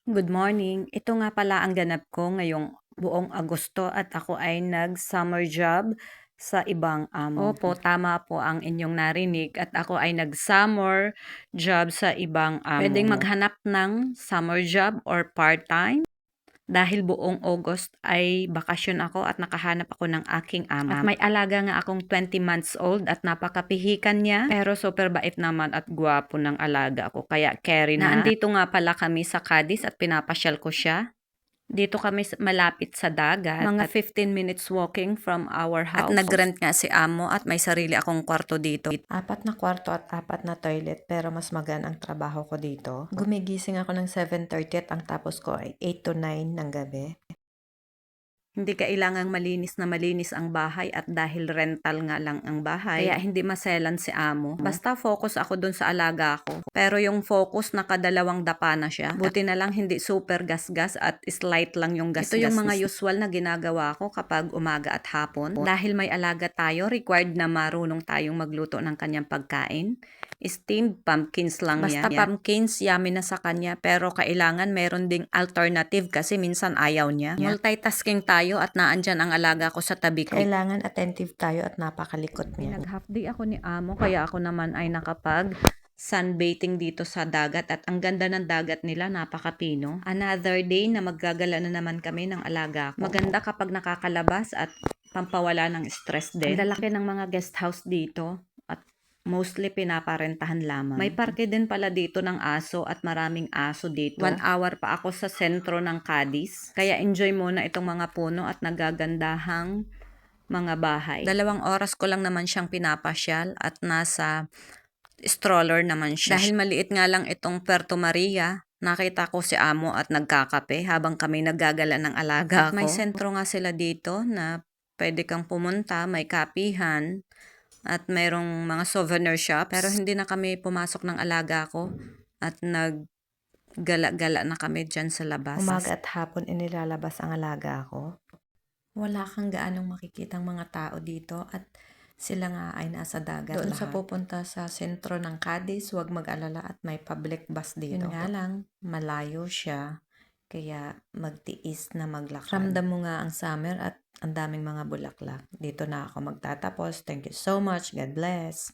Good morning. Ito nga pala ang ganap ko ngayong buong Agosto at ako ay nag-summer job sa ibang amo. Opo, tama po ang inyong narinig at ako ay nag-summer job sa ibang amo. Pwedeng maghanap ng summer job or part-time dahil buong August ay bakasyon ako at nakahanap ako ng aking amo. At may alaga nga akong 20 months old at napakapihikan niya. Pero super bait naman at gwapo ng alaga ko. Kaya carry na. Andito nga pala kami sa Cadiz at pinapasyal ko siya. Dito kami malapit sa dagat. Mga 15 minutes walking from our house. At nag-rent nga si amo at may sarili akong kwarto dito. 4 na kwarto at 4 na toilet pero mas magaan ang trabaho ko dito. Gumigising ako ng 7:30 at ang tapos ko ay 8 to 9 ng gabi. Hindi kailangang malinis na malinis ang bahay at dahil rental nga lang ang bahay, kaya hindi maselan si amo. Basta focus ako dun sa alaga ko. Pero yung focus nakadalawang dapa na siya. Buti na lang hindi super gasgas at slight lang yung gasgas. Ito yung mga usual na ginagawa ko kapag umaga at hapon. Dahil may alaga tayo, required na marunong tayong magluto ng kanyang pagkain. Steamed pumpkins lang Basta yan. Pumpkins, yummy na sa kanya pero kailangan meron ding alternative kasi minsan ayaw niya. Multitasking tayo at naandyan ang alaga ko sa tabi ko. Kailangan attentive tayo at napakalikot niya. Nag-half day ako ni amo kaya ako naman ay nakapag sunbathing dito sa dagat at ang ganda ng dagat nila, napakapino. Another day na maggagala na naman kami ng alaga ko. Maganda kapag nakakalabas at pampawala ng stress din. Ang lalaki ng mga guest house dito at mostly pinaparentahan lamang. May parke din pala dito ng aso at maraming aso dito. 1 hour pa ako sa sentro ng Cadiz. Kaya enjoy muna itong mga puno at nagagandahang mga bahay. 2 oras ko lang naman siyang pinapasyal at nasa stroller naman siya. Dahil maliit nga lang itong Puerto Maria, nakita ko si amo at nagkakape habang kami naggagala ng alaga ko. May sentro nga sila dito na pwede kang pumunta, may kapihan at mayroong mga souvenir shops. Pero hindi na kami pumasok ng alaga ko at naggala-gala na kami dyan sa labas. Umaga at hapon inilalabas ang alaga ko. Wala kang gaanong makikitang mga tao dito at sila nga ay nasa dagat doon lahat. Sa pupunta sa sentro ng Cadiz, huwag mag-alala at may public bus dito. Yun nga lang, malayo siya. Kaya magtiis na maglakad. Ramdam mo nga ang summer at ang daming mga bulaklak. Dito na ako magtatapos. Thank you so much. God bless.